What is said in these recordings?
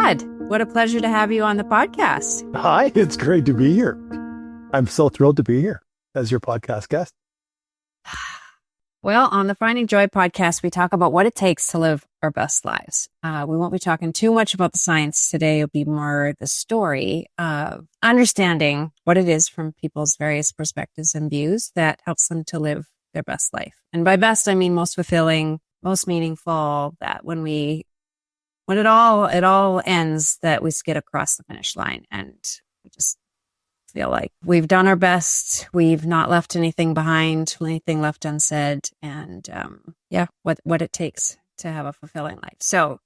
Rod, what a pleasure to have you on the podcast. Hi, it's great to be here. I'm so thrilled to be here as your podcast guest. Well, on the Finding Joy podcast, we talk about what it takes to live our best lives. We won't be talking too much about the science today. It'll be more the story of understanding what it is from people's various perspectives and views that helps them to live their best life. And by best, I mean most fulfilling, most meaningful, that when it all ends, that we get across the finish line and we just feel like we've done our best. We've not left anything behind, anything left unsaid. And what it takes to have a fulfilling life. So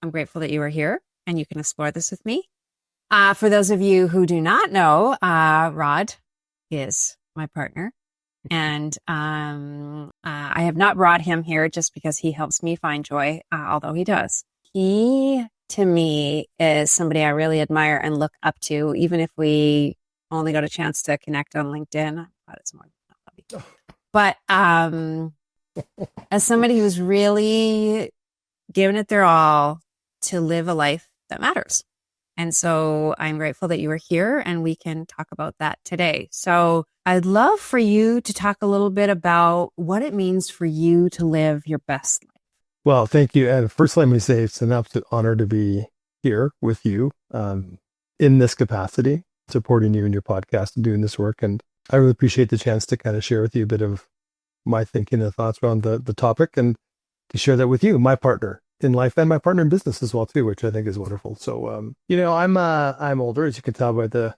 I'm grateful that you are here and you can explore this with me. For those of you who do not know, Rod is my partner. And I have not brought him here just because he helps me find joy, although he does. He, to me, is somebody I really admire and look up to, even if we only got a chance to connect on LinkedIn. I thought it's more than that. But as somebody who's really given it their all to live a life that matters. And so I'm grateful that you are here and we can talk about that today. So I'd love for you to talk a little bit about what it means for you to live your best life. Well, thank you. And first, let me say it's an absolute honor to be here with you in this capacity, supporting you in your podcast and doing this work. And I really appreciate the chance to kind of share with you a bit of my thinking and thoughts around the topic and to share that with you, my partner in life and my partner in business as well, too, which I think is wonderful. So, I'm older, as you can tell by the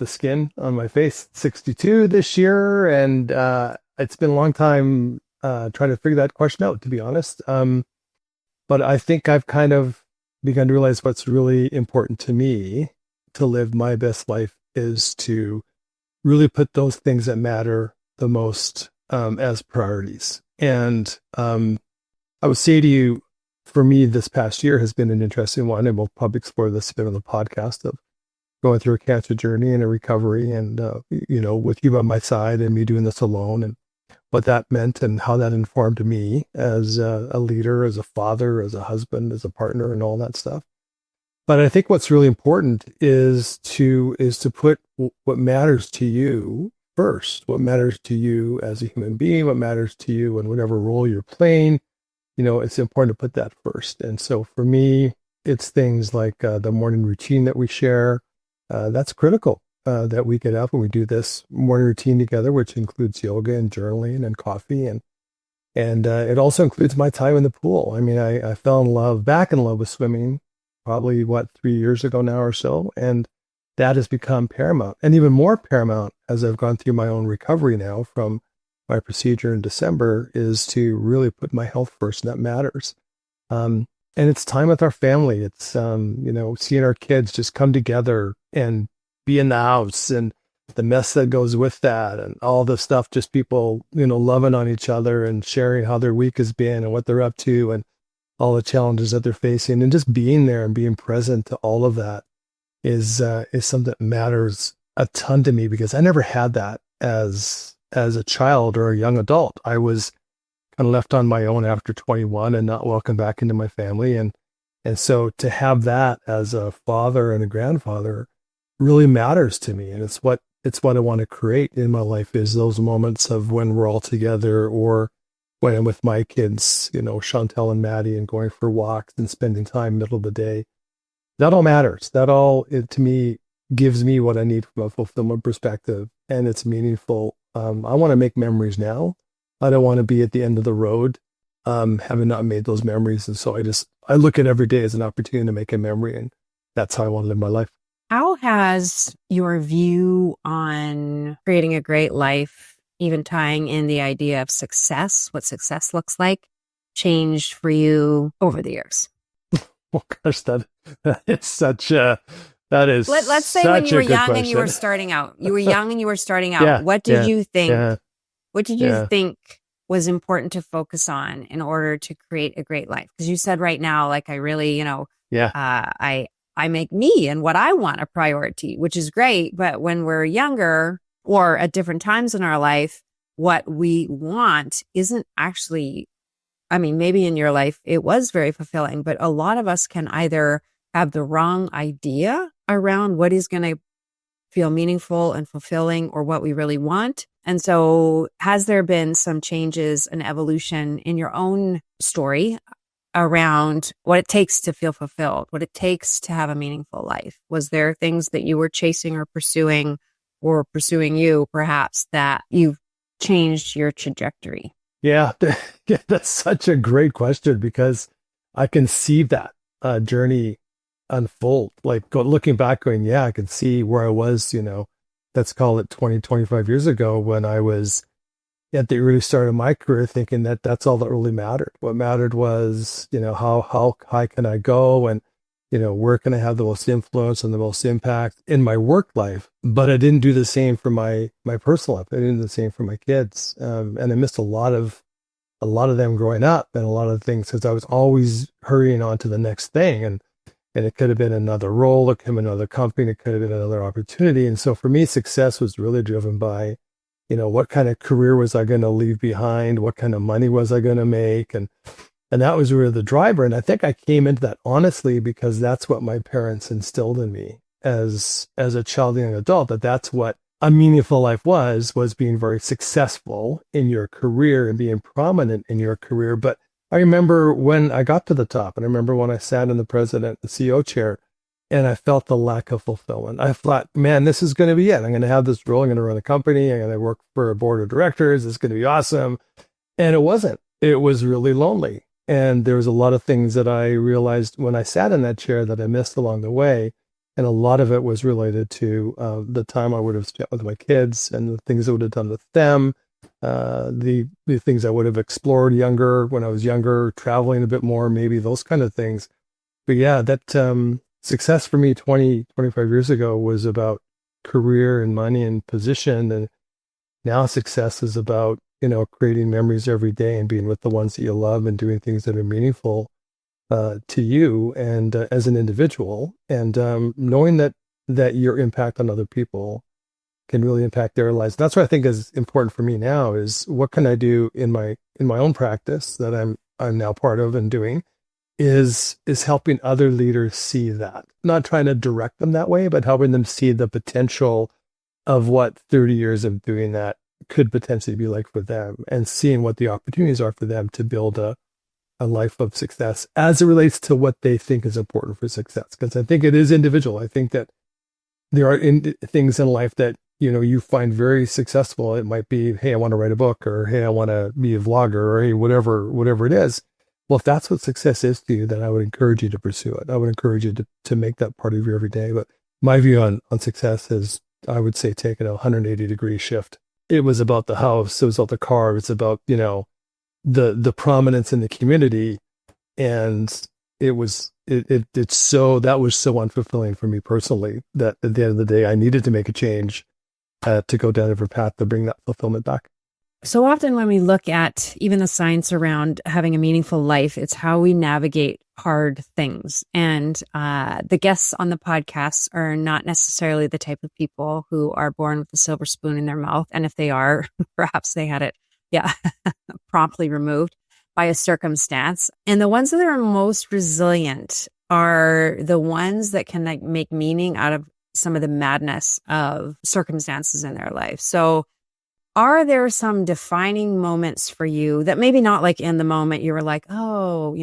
skin on my face, 62 this year. And it's been a long time trying to figure that question out, to be honest. But I think I've kind of begun to realize what's really important to me to live my best life is to really put those things that matter the most as priorities. And I would say to you, for me, this past year has been an interesting one, and we'll probably explore this a bit on the podcast of going through a cancer journey and a recovery and, with you by my side and me doing this alone and what that meant and how that informed me as a leader, as a father, as a husband, as a partner and all that stuff. But I think what's really important is to put what matters to you first, what matters to you as a human being, what matters to you in whatever role you're playing. It's important to put that first. And so for me, it's things like the morning routine that we share. That's critical that we get up and we do this morning routine together, which includes yoga and journaling and coffee. And it also includes my time in the pool. I mean, I fell back in love with swimming probably 3 years ago now or so. And that has become paramount and even more paramount as I've gone through my own recovery now from my procedure in December is to really put my health first. And that matters. And it's time with our family. It's, seeing our kids just come together and be in the house and the mess that goes with that and all the stuff, just people, loving on each other and sharing how their week has been and what they're up to and all the challenges that they're facing, and just being there and being present to all of that is something that matters a ton to me because I never had that as a child or a young adult. I was kind of left on my own after 21 and not welcomed back into my family. And so to have that as a father and a grandfather really matters to me. And it's what I want to create in my life is those moments of when we're all together or when I'm with my kids, Chantel and Maddie, and going for walks and spending time middle of the day. That all matters. That all, to me, gives me what I need from a fulfillment perspective. And it's meaningful. I want to make memories now. I don't want to be at the end of the road, having not made those memories. And so I look at every day as an opportunity to make a memory. And that's how I want to live my life. How has your view on creating a great life, even tying in the idea of success, what success looks like, changed for you over the years? Well, gosh, that is such a, that is Let's say when you were young and you were starting out. You were young and you were starting out. Yeah, what did you think? Yeah, what did you think was important to focus on in order to create a great life? Because you said right now, like I really, I make me and what I want a priority, which is great. But when we're younger or at different times in our life, what we want isn't actually, I mean, maybe in your life it was very fulfilling, but a lot of us can either have the wrong idea around what is going to feel meaningful and fulfilling or what we really want. And so has there been some changes and evolution in your own story around what it takes to feel fulfilled, what it takes to have a meaningful life? Was there things that you were chasing or pursuing you perhaps that you've changed your trajectory? Yeah, that's such a great question because I can see that journey unfold. Like looking back, going, yeah, I can see where I was, let's call it 20, 25 years ago when I was at the early start of my career thinking that that's all that really mattered. What mattered was, how high can I go and, where can I have the most influence and the most impact in my work life? But I didn't do the same for my personal life. I didn't do the same for my kids. And I missed a lot of them growing up and a lot of things because I was always hurrying on to the next thing. And it could have been another role, it could have been another company, it could have been another opportunity. And so for me, success was really driven by, what kind of career was I going to leave behind? What kind of money was I going to make? And that was really the driver. And I think I came into that honestly because that's what my parents instilled in me as a child and young adult, that's what a meaningful life was being very successful in your career and being prominent in your career. But I remember when I got to the top, and I remember when I sat in the president, the CEO chair, and I felt the lack of fulfillment. I thought, man, this is going to be it. I'm going to have this role. I'm going to run a company. I'm going to work for a board of directors. It's going to be awesome. And it wasn't. It was really lonely. And there was a lot of things that I realized when I sat in that chair that I missed along the way. And a lot of it was related to the time I would have spent with my kids and the things I would have done with them. The things I would have explored when I was younger, traveling a bit more, maybe those kind of things. But yeah, that success for me 20, 25 years ago was about career and money and position. And now success is about, creating memories every day and being with the ones that you love and doing things that are meaningful to you and as an individual. And knowing that your impact on other people can really impact their lives. That's what I think is important for me now is what can I do in my own practice that I'm now part of and doing is helping other leaders see that. Not trying to direct them that way, but helping them see the potential of what 30 years of doing that could potentially be like for them and seeing what the opportunities are for them to build a life of success as it relates to what they think is important for success. Because I think it is individual. I think that there are things in life that you find very successful. It might be, hey, I want to write a book, or hey, I want to be a vlogger, or hey, whatever it is. Well, if that's what success is to you, then I would encourage you to pursue it. I would encourage you to make that part of your everyday. But my view on success is, I would say, taking a 180-degree shift. It was about the house. It was about the car. It's about, the prominence in the community. And that was so unfulfilling for me personally that at the end of the day, I needed to make a change to go down a different path to bring that fulfillment back. So often when we look at even the science around having a meaningful life, it's how we navigate hard things. And the guests on the podcast are not necessarily the type of people who are born with a silver spoon in their mouth. And if they are, perhaps they had it, promptly removed by a circumstance. And the ones that are most resilient are the ones that can make meaning out of some of the madness of circumstances in their life. So are there some defining moments for you that maybe not like in the moment you were like, oh,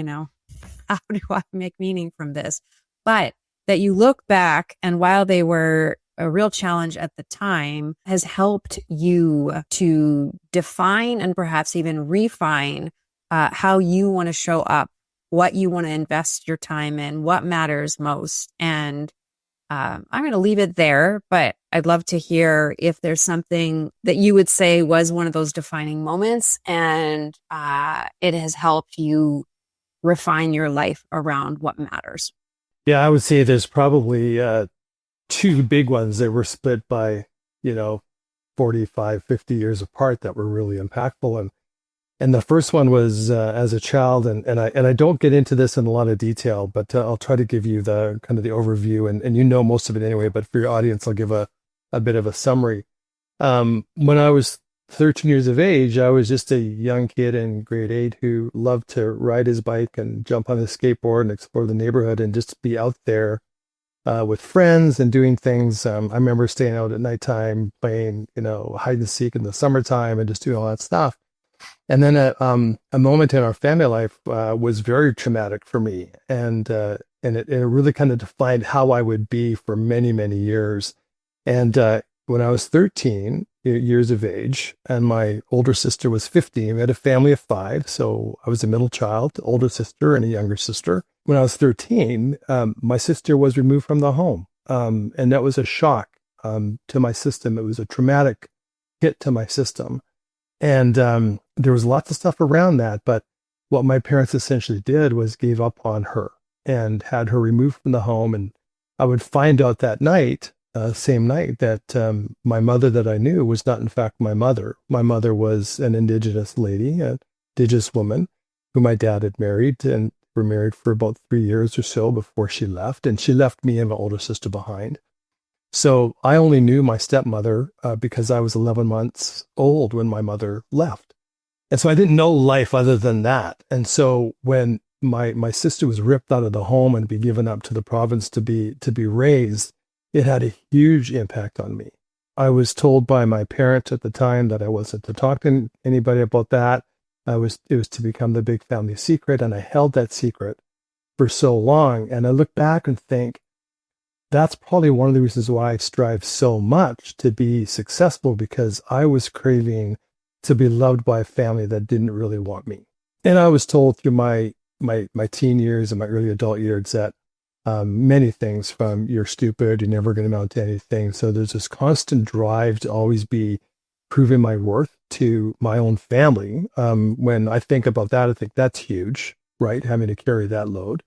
how do I make meaning from this? But that you look back and while they were a real challenge at the time has helped you to define and perhaps even refine how you want to show up, what you want to invest your time in, what matters most. And I'm going to leave it there, but I'd love to hear if there's something that you would say was one of those defining moments and it has helped you refine your life around what matters. Yeah, I would say there's probably two big ones that were split by, 45, 50 years apart that were really impactful. And the first one was as a child, and I don't get into this in a lot of detail, but I'll try to give you the kind of the overview, and most of it anyway. But for your audience, I'll give a bit of a summary. When I was 13 years of age, I was just a young kid in grade 8 who loved to ride his bike and jump on his skateboard and explore the neighborhood and just be out there with friends and doing things. I remember staying out at nighttime playing, hide and seek in the summertime and just doing all that stuff. And then a moment in our family life was very traumatic for me, and it really kind of defined how I would be for many, many years. And when I was 13 years of age, and my older sister was 15, we had a family of 5, so I was a middle child, older sister and a younger sister. When I was 13, my sister was removed from the home, and that was a shock to my system. It was a traumatic hit to my system. And there was lots of stuff around that, but what my parents essentially did was gave up on her and had her removed from the home. And I would find out that night, same night, that my mother that I knew was not in fact my mother. My mother was an indigenous lady, an indigenous woman who my dad had married, and were married for about 3 years or so before she left. And she left me and my older sister behind. So I only knew my stepmother because I was 11 months old when my mother left. And so I didn't know life other than that. And so when my sister was ripped out of the home and be given up to the province to be raised, it had a huge impact on me. I was told by my parents at the time that I wasn't to talk to anybody about that. It was to become the big family secret. And I held that secret for so long. And I look back and think, that's probably one of the reasons why I strive so much to be successful, because I was craving to be loved by a family that didn't really want me. And I was told through my teen years and my early adult years that many things, from you're stupid, you're never going to amount to anything. So there's this constant drive to always be proving my worth to my own family. When I think about that, I think that's huge, right? Having to carry that load.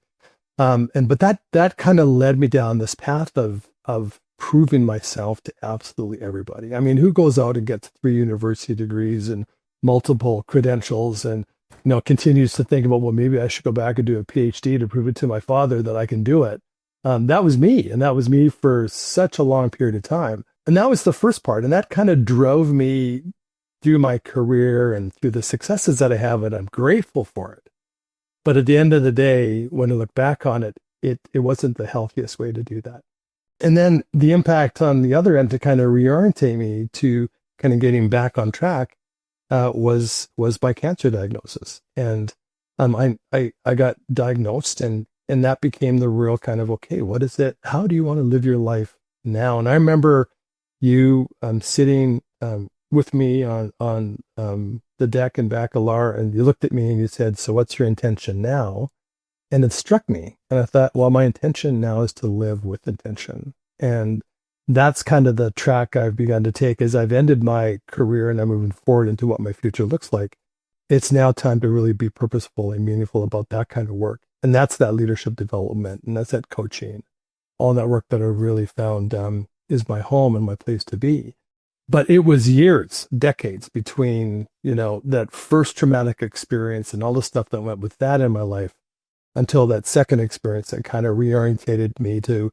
But that kind of led me down this path of proving myself to absolutely everybody. I mean, who goes out and gets 3 university degrees and multiple credentials and, continues to think about, well, maybe I should go back and do a PhD to prove it to my father that I can do it. That was me. And that was me for such a long period of time. And that was the first part. And that kind of drove me through my career and through the successes that I have. And I'm grateful for it. But at the end of the day, when I look back on it, it wasn't the healthiest way to do that. And then the impact on the other end to kind of reorientate me to kind of getting back on track was my cancer diagnosis. And I got diagnosed, and that became the real kind of, okay, what is it? How do you want to live your life now? And I remember you sitting with me on the deck in Bacalar, and you looked at me and you said, so what's your intention now? And it struck me. And I thought, well, my intention now is to live with intention. And that's kind of the track I've begun to take as I've ended my career and I'm moving forward into what my future looks like. It's now time to really be purposeful and meaningful about that kind of work. And that's that leadership development, and that's that coaching, all that work that I really found is my home and my place to be. But it was years, decades between, that first traumatic experience and all the stuff that went with that in my life until that second experience that kind of reorientated me to,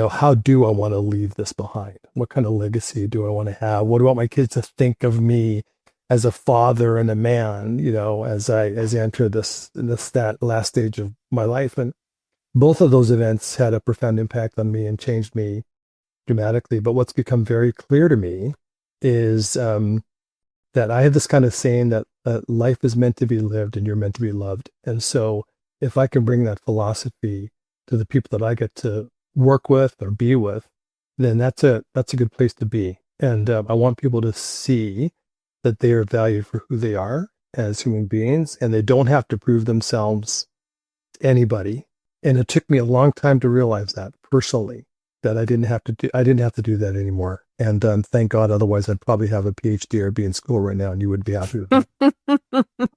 how do I want to leave this behind? What kind of legacy do I want to have? What do I want my kids to think of me as a father and a man, as I enter that last stage of my life? And both of those events had a profound impact on me and changed me dramatically. But what's become very clear to me is that I have this kind of saying that life is meant to be lived and you're meant to be loved. And so if I can bring that philosophy to the people that I get to work with or be with, then that's a good place to be. And I want people to see that they are valued for who they are as human beings, and they don't have to prove themselves to anybody. And it took me a long time to realize that personally, that I didn't have to do that anymore. And thank God, otherwise I'd probably have a PhD or be in school right now, and you would be happy with me.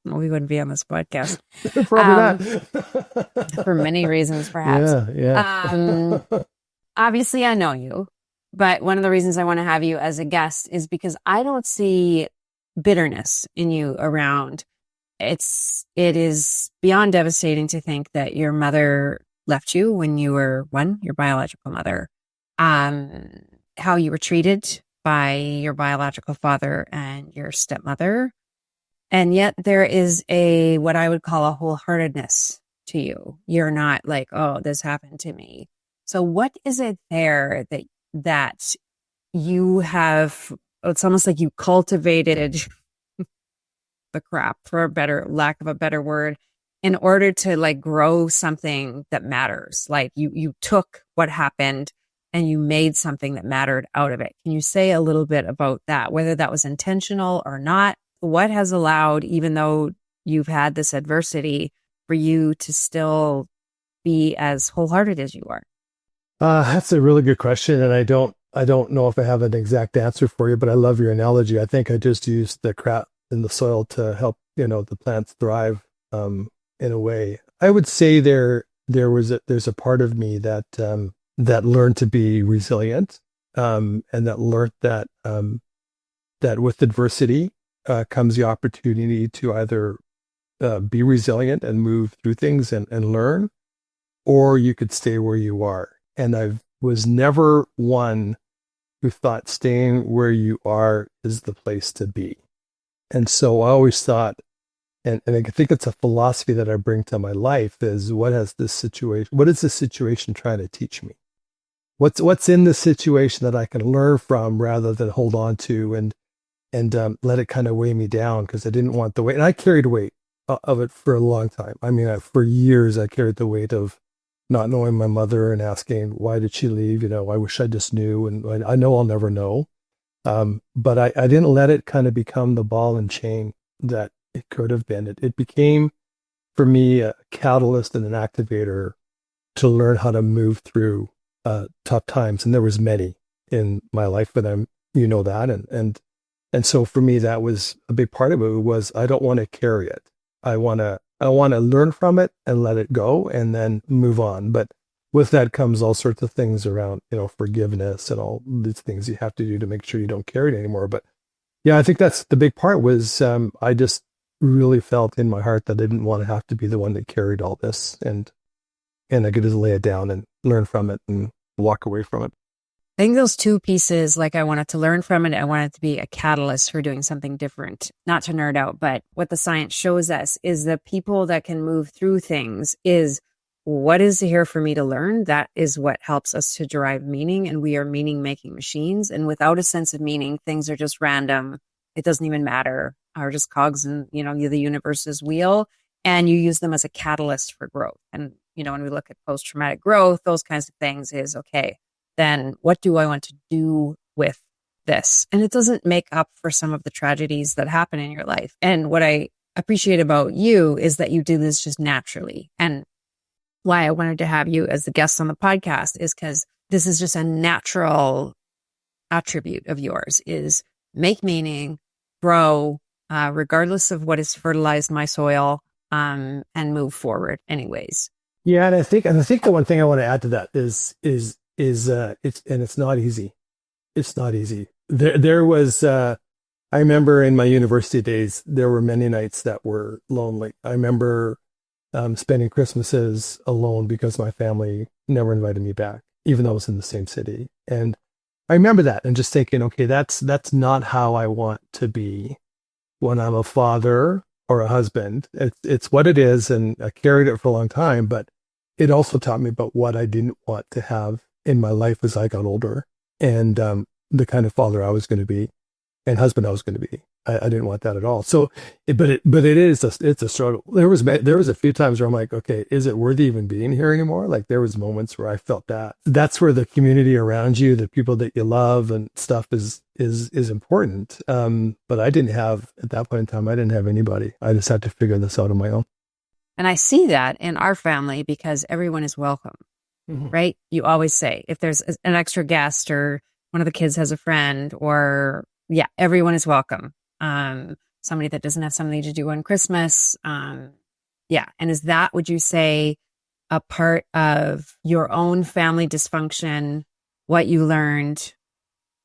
We wouldn't be on this podcast. Probably not. For many reasons, perhaps. Yeah. Obviously, I know you, but one of the reasons I want to have you as a guest is because I don't see bitterness in you around. It is beyond devastating to think that your mother left you when you were your biological mother. How you were treated by your biological father and your stepmother. And yet there is what I would call a wholeheartedness to you. You're not like, oh, this happened to me. So what is it there that you have, it's almost like you cultivated the crap, for a better lack of a better word, in order to like grow something that matters. Like you took what happened and you made something that mattered out of it. Can you say a little bit about that, whether that was intentional or not? What has allowed, even though you've had this adversity, for you to still be as wholehearted as you are? That's a really good question, and I don't know if I have an exact answer for you, but I love your analogy. I think I just used the crap in the soil to help, the plants thrive, in a way. I would say there's a part of me that learned to be resilient, and that learned that with adversity comes the opportunity to either be resilient and move through things and learn, or you could stay where you are. And I was never one who thought staying where you are is the place to be. And so I always thought, and I think it's a philosophy that I bring to my life, is what is this situation trying to teach me? What's in this situation that I can learn from rather than hold on to and let it kind of weigh me down, because I didn't want the weight. And I carried weight of it for a long time. I mean, for years, I carried the weight of not knowing my mother and asking, why did she leave? I wish I just knew. And I know I'll never know. But I didn't let it kind of become the ball and chain that it could have been. It became, for me, a catalyst and an activator to learn how to move through tough times. And there was many in my life, but that. And so for me, that was a big part of it. Was I don't want to carry it. I want to learn from it and let it go and then move on. But with that comes all sorts of things around, forgiveness and all these things you have to do to make sure you don't carry it anymore. But yeah, I think that's the big part. Was I just really felt in my heart that I didn't want to have to be the one that carried all this, and I could just lay it down and learn from it and walk away from it. I think those two pieces, like I wanted to learn from it, I wanted to be a catalyst for doing something different, not to nerd out, but what the science shows us is the people that can move through things is what is here for me to learn. That is what helps us to derive meaning. And we are meaning making machines. And without a sense of meaning, things are just random. It doesn't even matter. Are just cogs in, the universe's wheel. And you use them as a catalyst for growth. And, when we look at post-traumatic growth, those kinds of things is, okay, then what do I want to do with this? And it doesn't make up for some of the tragedies that happen in your life. And what I appreciate about you is that you do this just naturally. And why I wanted to have you as the guest on the podcast is because this is just a natural attribute of yours, is make meaning, grow, regardless of what has fertilized my soil, and move forward anyways. Yeah. And I think the one thing I want to add to that is it's not easy. It's not easy. There was, I remember in my university days, there were many nights that were lonely. I remember spending Christmases alone because my family never invited me back, even though I was in the same city. And I remember that and just thinking, okay, that's not how I want to be when I'm a father or a husband. It's what it is. And I carried it for a long time, but it also taught me about what I didn't want to have in my life as I got older, and the kind of father I was going to be and husband I was going to be. I didn't want that at all. So, it's a struggle. There was a few times where I'm like, okay, is it worth even being here anymore? Like there was moments where I felt that. That's where the community around you, the people that you love and stuff is important. But I didn't have, at that point in time, I didn't have anybody. I just had to figure this out on my own. And I see that in our family because everyone is welcome, right? You always say, if there's an extra guest or one of the kids has a friend, or everyone is welcome. Somebody that doesn't have something to do on Christmas. And is that, would you say, a part of your own family dysfunction, what you learned,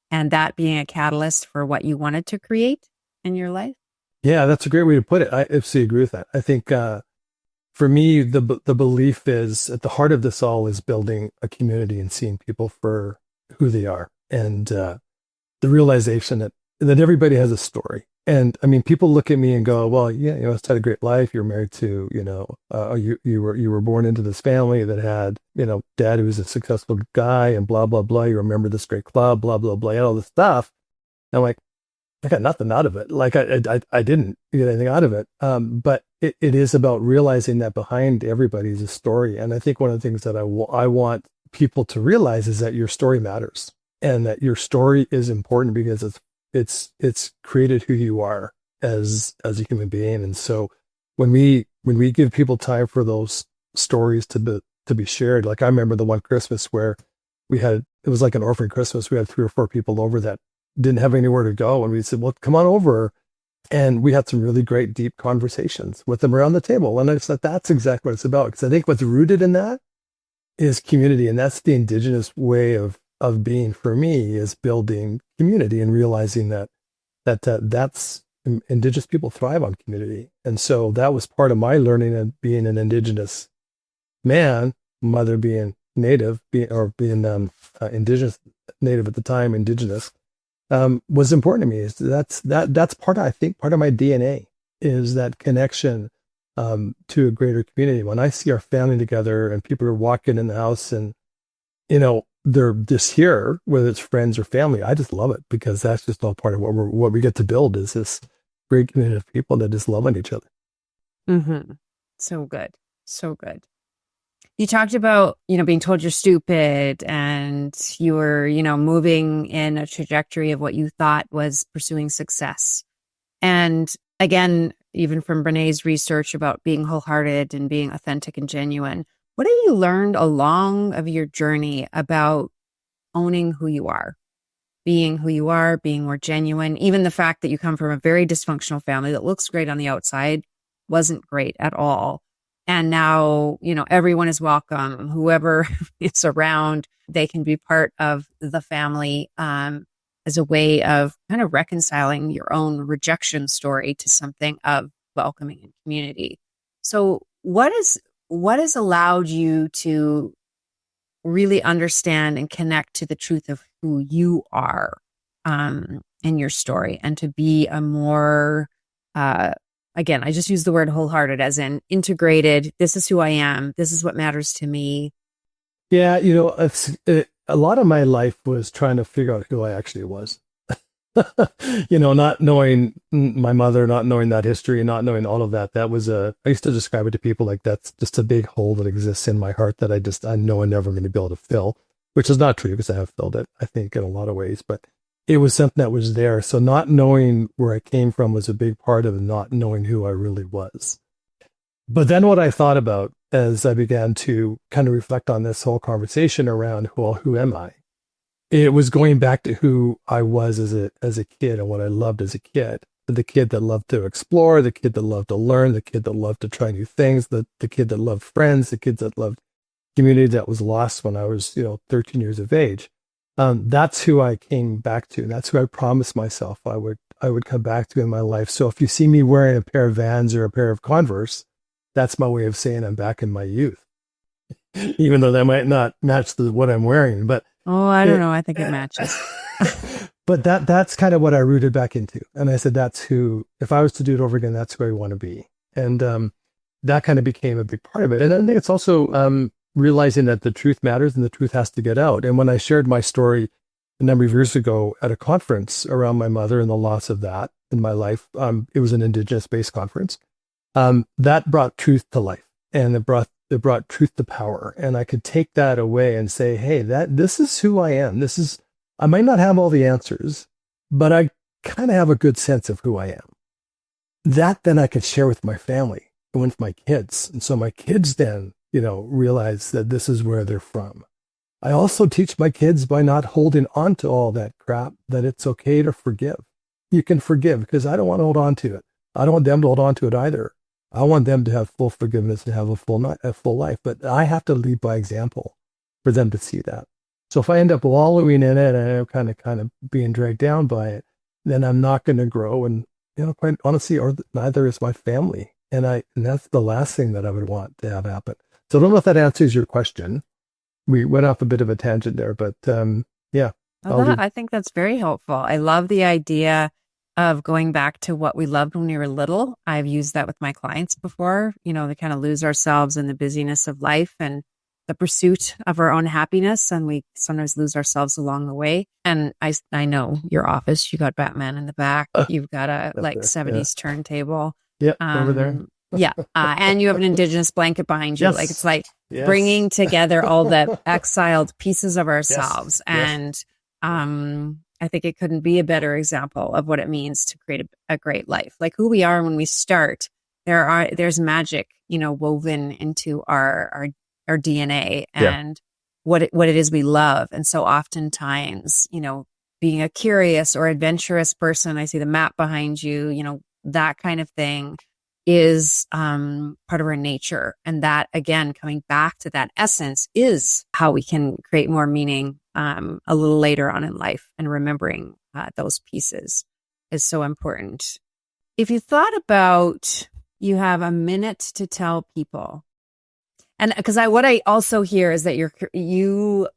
and that being a catalyst for what you wanted to create in your life? Yeah, that's a great way to put it. I absolutely agree with that. I think, for me, the belief is at the heart of this all is building a community and seeing people for who they are. And the realization that everybody has a story. And I mean, people look at me and go, well, yeah, it's had a great life. You're married to, you were born into this family that had, dad who was a successful guy and blah, blah, blah. You remember this great club, blah, blah, blah, and all this stuff. And I'm like, I got nothing out of it. Like I didn't get anything out of it. But it is about realizing that behind everybody's a story. And I think one of the things that I want people to realize is that your story matters and that your story is important because it's created who you are as a human being. And so when we give people time for those stories to be shared, like I remember the one Christmas where it was like an orphan Christmas. We had 3 or 4 people over that didn't have anywhere to go. And we said, well, come on over. And we had some really great, deep conversations with them around the table. And I said, that's exactly what it's about. Because I think what's rooted in that is community. And that's the indigenous way of being for me, is building community and realizing that's indigenous people thrive on community. And so that was part of my learning of being an indigenous man, mother being native, being indigenous, native at the time, indigenous. Was important to me. That's part of my DNA is that connection to a greater community. When I see our family together and people are walking in the house and they're just here, whether it's friends or family, I just love it because that's just all part of what we get to build is this great community of people that just love on each other. Mm-hmm. So good, so good. You talked about, being told you're stupid and you were, moving in a trajectory of what you thought was pursuing success. And again, even from Brené's research about being wholehearted and being authentic and genuine, what have you learned along of your journey about owning who you are, being who you are, being more genuine? Even the fact that you come from a very dysfunctional family that looks great on the outside wasn't great at all. And now, everyone is welcome. Whoever is around, they can be part of the family as a way of kind of reconciling your own rejection story to something of welcoming and community. So what has allowed you to really understand and connect to the truth of who you are in your story and to be a more again, I just use the word wholehearted as in integrated. This is who I am. This is what matters to me. Yeah, a lot of my life was trying to figure out who I actually was. Not knowing my mother, not knowing that history, not knowing all of that. That was I used to describe it to people like that's just a big hole that exists in my heart that I know I'm never going to be able to fill, which is not true because I have filled it, I think, in a lot of ways. But it was something that was there. So not knowing where I came from was a big part of not knowing who I really was. But then what I thought about as I began to kind of reflect on this whole conversation around, well, who am I? It was going back to who I was as a kid and what I loved as a kid. The kid that loved to explore, the kid that loved to learn, the kid that loved to try new things, the kid that loved friends, the kid that loved community that was lost when I was, 13 years of age. That's who I came back to. That's who I promised myself I would come back to in my life. So if you see me wearing a pair of Vans or a pair of Converse, that's my way of saying I'm back in my youth, even though that might not match what I'm wearing. But I don't know. I think it matches. But that's kind of what I rooted back into. And I said, that's who, if I was to do it over again, that's who I want to be. And that kind of became a big part of it. And I think it's also realizing that the truth matters and the truth has to get out. And when I shared my story a number of years ago at a conference around my mother and the loss of that in my life, it was an Indigenous-based conference, that brought truth to life, and it brought truth to power. And I could take that away and say, hey, this is who I am. I might not have all the answers, but I kind of have a good sense of who I am. That then I could share with my family and with my kids. And so my kids then realize that this is where they're from. I also teach my kids by not holding on to all that crap, that it's okay to forgive. You can forgive because I don't want to hold on to it. I don't want them to hold on to it either. I want them to have full forgiveness and have a full life, but I have to lead by example for them to see that. So if I end up wallowing in it and I'm kind of being dragged down by it, then I'm not going to grow. And quite honestly, or neither is my family. And that's the last thing that I would want to have happen. So I don't know if that answers your question. We went off a bit of a tangent there, but yeah. I think that's very helpful. I love the idea of going back to what we loved when we were little. I've used that with my clients before, they kind of lose ourselves in the busyness of life and the pursuit of our own happiness. And we sometimes lose ourselves along the way. And I know your office, you got Batman in the back. You've got a like 70s turntable. Yeah, over there. Yeah. And you have an indigenous blanket behind you. Yes. Like it's like bringing together all the exiled pieces of ourselves. Yes. And I think it couldn't be a better example of what it means to create a great life. Like who we are when we start, there's magic, woven into our DNA and what it is we love. And so oftentimes, being a curious or adventurous person, I see the map behind you, that kind of thing is part of our nature. And that, again, coming back to that essence is how we can create more meaning a little later on in life. And remembering those pieces is so important. If you thought about, you have a minute to tell people, and because what I also hear is that you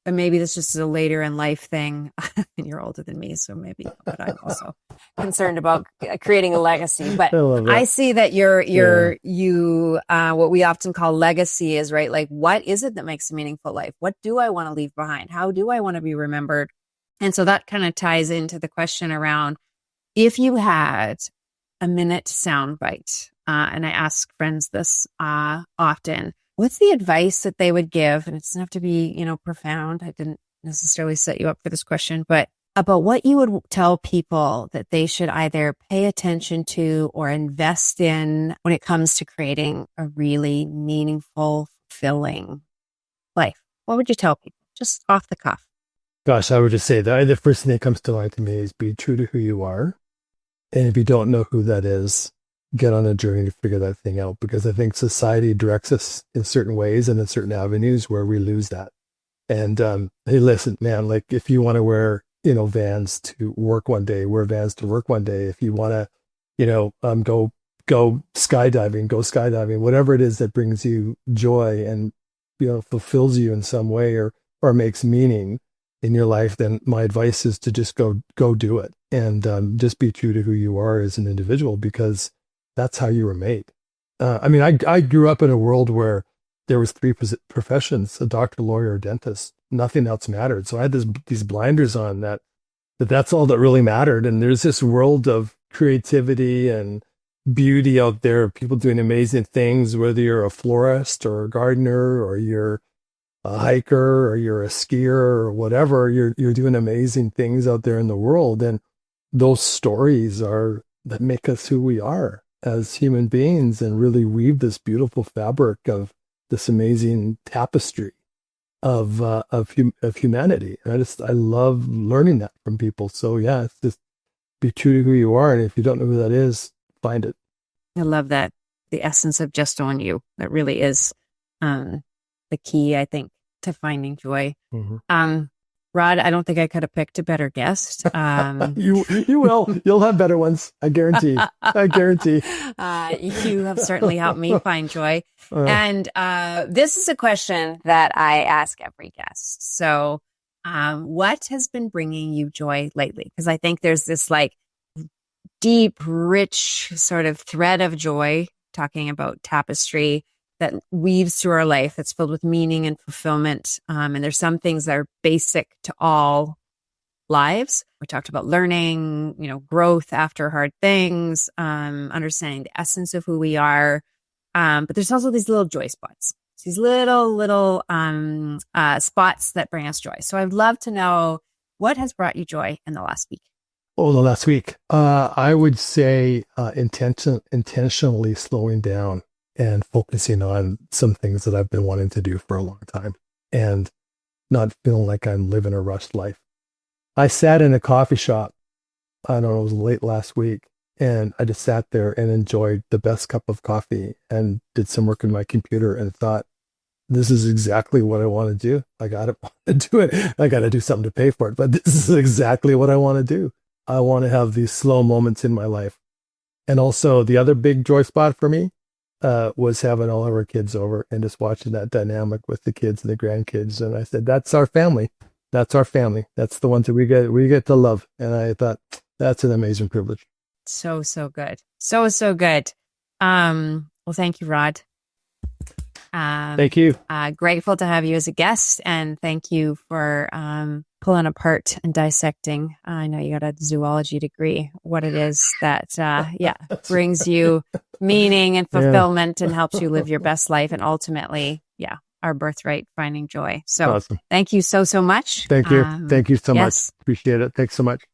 and maybe this just is a later in life thing, and you're older than me, so maybe, but I'm also concerned about creating a legacy. But I see that you what we often call legacy is, right? Like, what is it that makes a meaningful life? What do I want to leave behind? How do I want to be remembered? And so that kind of ties into the question around, if you had a minute soundbite, and I ask friends this often, what's the advice that they would give? And it doesn't have to be, profound. I didn't necessarily set you up for this question, but about what you would tell people that they should either pay attention to or invest in when it comes to creating a really meaningful, fulfilling life. What would you tell people just off the cuff? Gosh, I would just say that the first thing that comes to mind to me is be true to who you are. And if you don't know who that is, get on a journey to figure that thing out, because I think society directs us in certain ways and in certain avenues where we lose that. And hey, listen, man, like if you want to wear, Vans to work one day, wear Vans to work one day. If you want to, go skydiving, whatever it is that brings you joy and, fulfills you in some way or makes meaning in your life, then my advice is to just go do it and just be true to who you are as an individual, because that's how you were made. I grew up in a world where there was three professions: a doctor, lawyer, or dentist. Nothing else mattered. So I had these blinders on that's all that really mattered. And there's this world of creativity and beauty out there, people doing amazing things, whether you're a florist or a gardener or you're a hiker or you're a skier or whatever, you're doing amazing things out there in the world. And those stories are that make us who we are as human beings and really weave this beautiful fabric of this amazing tapestry of humanity. And I love learning that from people. So yeah, it's just be true to who you are. And if you don't know who that is, find it. I love that. The essence of just on you. That really is the key, I think, to finding joy. Mm-hmm. Rod, I don't think I could have picked a better guest. You will. You'll have better ones. I guarantee. I guarantee. You have certainly helped me find joy. And this is a question that I ask every guest. So what has been bringing you joy lately? Because I think there's this like deep, rich sort of thread of joy, talking about tapestry, that weaves through our life, that's filled with meaning and fulfillment. And there's some things that are basic to all lives. We talked about learning, growth after hard things, understanding the essence of who we are. But there's also these little joy spots, these little spots that bring us joy. So I'd love to know, what has brought you joy in the last week? Oh, the last week. I would say intentionally slowing down and focusing on some things that I've been wanting to do for a long time and not feeling like I'm living a rushed life. I sat in a coffee shop, I don't know, it was late last week, and I just sat there and enjoyed the best cup of coffee and did some work in my computer and thought, this is exactly what I want to do. I got to do it. I got to do something to pay for it, but this is exactly what I want to do. I want to have these slow moments in my life. And also the other big joy spot for me was having all of our kids over and just watching that dynamic with the kids and the grandkids. And I said, that's our family. that's our family. That's the ones that we get to love. And I thought that's an amazing privilege. So good. So good. Well, thank you, Rod. Thank you. Grateful to have you as a guest, and thank you for pulling apart and dissecting. I know you got a zoology degree. What it is that brings you meaning and fulfillment and helps you live your best life, and ultimately, our birthright, finding joy. So, awesome. Thank you so much. Thank you. Thank you so much. Appreciate it. Thanks so much.